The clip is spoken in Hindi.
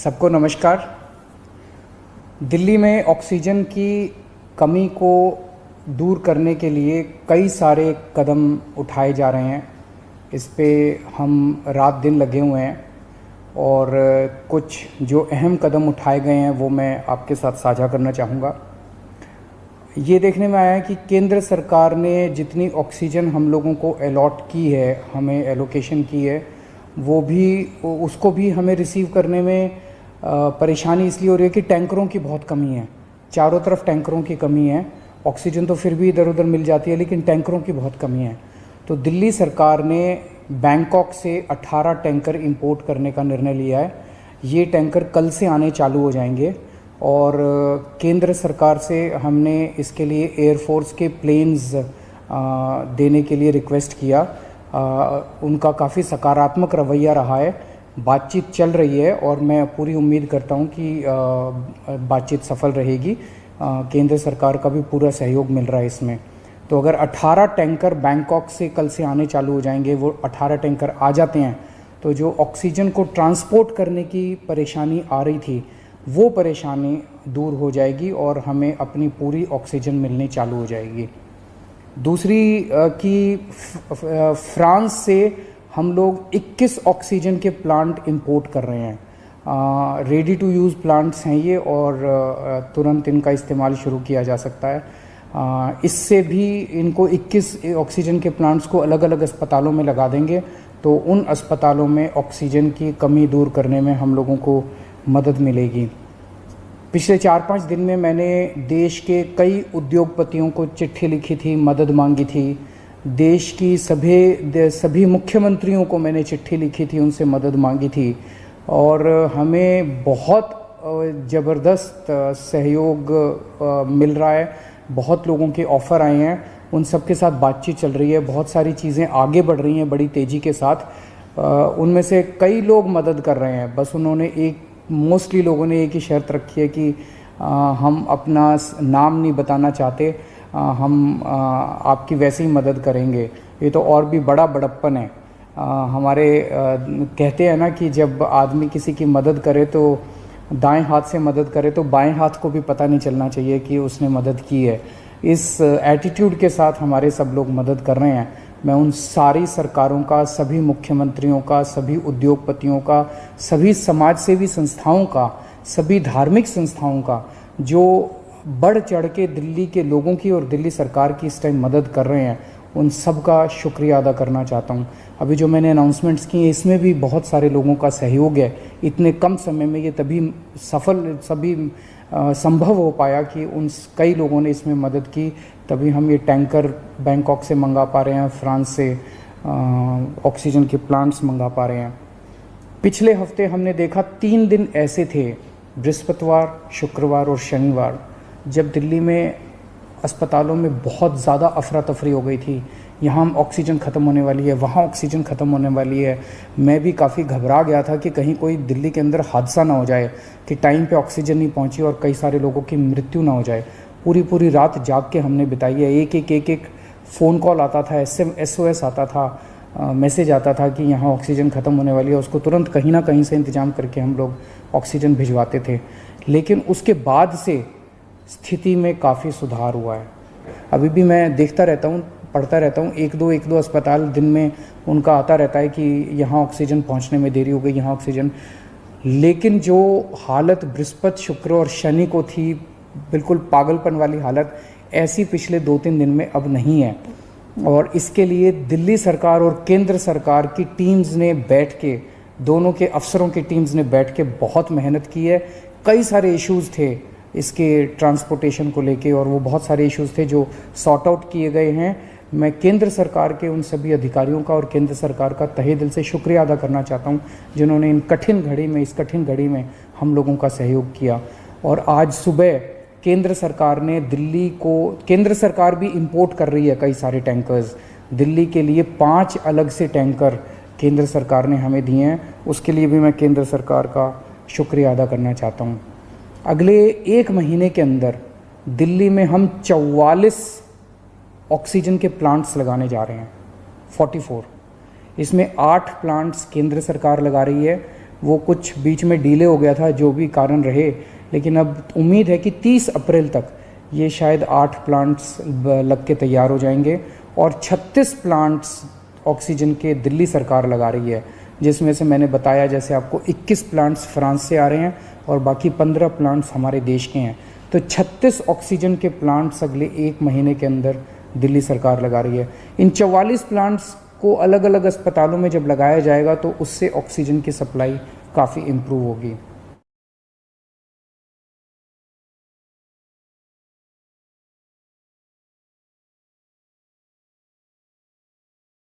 सबको नमस्कार। दिल्ली में ऑक्सीजन की कमी को दूर करने के लिए कई सारे कदम उठाए जा रहे हैं। इस पे हम रात दिन लगे हुए हैं और कुछ जो अहम कदम उठाए गए हैं वो मैं आपके साथ साझा करना चाहूँगा। ये देखने में आया है कि केंद्र सरकार ने जितनी ऑक्सीजन हम लोगों को अलॉट की है, हमें एलोकेशन की है, वो भी उसको भी हमें रिसीव करने में परेशानी इसलिए हो रही है कि टैंकरों की बहुत कमी है। चारों तरफ टैंकरों की कमी है। ऑक्सीजन तो फिर भी इधर उधर मिल जाती है, लेकिन टैंकरों की बहुत कमी है। तो दिल्ली सरकार ने बैंकॉक से 18 टैंकर इंपोर्ट करने का निर्णय लिया है। ये टैंकर कल से आने चालू हो जाएंगे और केंद्र सरकार से हमने इसके लिए एयरफोर्स के प्लेन्स देने के लिए रिक्वेस्ट किया। उनका काफ़ी सकारात्मक रवैया रहा है। बातचीत चल रही है और मैं पूरी उम्मीद करता हूं कि बातचीत सफल रहेगी। केंद्र सरकार का भी पूरा सहयोग मिल रहा है इसमें। तो अगर 18 टैंकर बैंकॉक से कल से आने चालू हो जाएंगे, वो 18 टैंकर आ जाते हैं तो जो ऑक्सीजन को ट्रांसपोर्ट करने की परेशानी आ रही थी वो परेशानी दूर हो जाएगी और हमें अपनी पूरी ऑक्सीजन मिलनी चालू हो जाएगी। दूसरी कि फ्रांस से हम लोग 21 ऑक्सीजन के प्लांट इंपोर्ट कर रहे हैं। रेडी टू यूज़ प्लांट्स हैं ये और तुरंत इनका इस्तेमाल शुरू किया जा सकता है। इससे भी इनको 21 ऑक्सीजन के प्लांट्स को अलग अलग अस्पतालों में लगा देंगे तो उन अस्पतालों में ऑक्सीजन की कमी दूर करने में हम लोगों को मदद मिलेगी। पिछले 4-5 दिन में मैंने देश के कई उद्योगपतियों को चिट्ठी लिखी थी, मदद मांगी थी। देश की सभी मुख्यमंत्रियों को मैंने चिट्ठी लिखी थी, उनसे मदद मांगी थी और हमें बहुत ज़बरदस्त सहयोग मिल रहा है। बहुत लोगों के ऑफ़र आए हैं, उन सब के साथ बातचीत चल रही है। बहुत सारी चीज़ें आगे बढ़ रही हैं बड़ी तेज़ी के साथ। उनमें से कई लोग मदद कर रहे हैं। बस उन्होंने मोस्टली लोगों ने एक ही शर्त रखी है कि हम अपना नाम नहीं बताना चाहते, हम आपकी वैसे ही मदद करेंगे। ये तो और भी बड़ा बड़प्पन है। हमारे कहते हैं ना कि जब आदमी किसी की मदद करे तो दाएं हाथ से मदद करे तो बाएं हाथ को भी पता नहीं चलना चाहिए कि उसने मदद की है। इस एटीट्यूड के साथ हमारे सब लोग मदद कर रहे हैं। मैं उन सारी सरकारों का, सभी मुख्यमंत्रियों का, सभी उद्योगपतियों का, सभी समाजसेवी संस्थाओं का, सभी धार्मिक संस्थाओं का जो बढ़ चढ़ के दिल्ली के लोगों की और दिल्ली सरकार की इस टाइम मदद कर रहे हैं, उन सब का शुक्रिया अदा करना चाहता हूं। अभी जो मैंने अनाउंसमेंट्स की हैं इसमें भी बहुत सारे लोगों का सहयोग है। इतने कम समय में ये तभी संभव हो पाया कि उन कई लोगों ने इसमें मदद की, तभी हम ये टैंकर बैंकॉक से मंगा पा रहे हैं, फ्रांस से ऑक्सीजन के प्लांट्स मंगा पा रहे हैं। पिछले हफ्ते हमने देखा 3 दिन ऐसे थे, बृहस्पतिवार, शुक्रवार और शनिवार, जब दिल्ली में अस्पतालों में बहुत ज़्यादा अफरा तफरी हो गई थी। यहाँ ऑक्सीजन ख़त्म होने वाली है, वहाँ ऑक्सीजन ख़त्म होने वाली है। मैं भी काफ़ी घबरा गया था कि कहीं कोई दिल्ली के अंदर हादसा ना हो जाए कि टाइम पे ऑक्सीजन नहीं पहुँची और कई सारे लोगों की मृत्यु ना हो जाए। पूरी रात जाग के हमने बिताई है। एक फ़ोन कॉल आता था, SOS आता था, मैसेज आता था कि यहाँ ऑक्सीजन ख़त्म होने वाली है। उसको तुरंत कहीं ना कहीं से इंतज़ाम करके हम लोग ऑक्सीजन भिजवाते थे। लेकिन उसके बाद से स्थिति में काफ़ी सुधार हुआ है। अभी भी मैं देखता रहता हूँ, पढ़ता रहता हूँ, एक दो अस्पताल दिन में उनका आता रहता है कि यहाँ ऑक्सीजन पहुँचने में देरी हो गई, यहाँ ऑक्सीजन। लेकिन जो हालत बृहस्पति, शुक्र और शनि को थी, बिल्कुल पागलपन वाली हालत, ऐसी पिछले 2-3 दिन में अब नहीं है। और इसके लिए दिल्ली सरकार और केंद्र सरकार की टीम्स ने बैठ के, दोनों के अफसरों की टीम्स ने बैठ के बहुत मेहनत की है। कई सारे इश्यूज़ थे इसके ट्रांसपोर्टेशन को लेके और वो बहुत सारे इश्यूज़ थे जो सॉर्ट आउट किए गए हैं। मैं केंद्र सरकार के उन सभी अधिकारियों का और केंद्र सरकार का तहे दिल से शुक्रिया अदा करना चाहता हूं जिन्होंने इस कठिन घड़ी में हम लोगों का सहयोग किया। और आज सुबह केंद्र सरकार ने केंद्र सरकार भी इंपोर्ट कर रही है कई सारे टैंकर्स। दिल्ली के लिए 5 अलग से टैंकर केंद्र सरकार ने हमें दिए हैं। उसके लिए भी मैं केंद्र सरकार का शुक्रिया अदा करना चाहता हूँ। अगले 1 महीने के अंदर दिल्ली में हम 44 ऑक्सीजन के प्लांट्स लगाने जा रहे हैं, 44। इसमें 8 प्लांट्स केंद्र सरकार लगा रही है, वो कुछ बीच में डिले हो गया था, जो भी कारण रहे, लेकिन अब उम्मीद है कि 30 अप्रैल तक ये शायद 8 प्लांट्स लग के तैयार हो जाएंगे और 36 प्लांट्स ऑक्सीजन के दिल्ली सरकार लगा रही है, जिसमें से मैंने बताया जैसे आपको 21 प्लांट्स फ्रांस से आ रहे हैं और बाकी 15 प्लांट्स हमारे देश के हैं। तो 36 ऑक्सीजन के प्लांट्स अगले 1 महीने के अंदर दिल्ली सरकार लगा रही है। इन 44 प्लांट्स को अलग अलग अस्पतालों में जब लगाया जाएगा तो उससे ऑक्सीजन की सप्लाई काफ़ी इम्प्रूव होगी।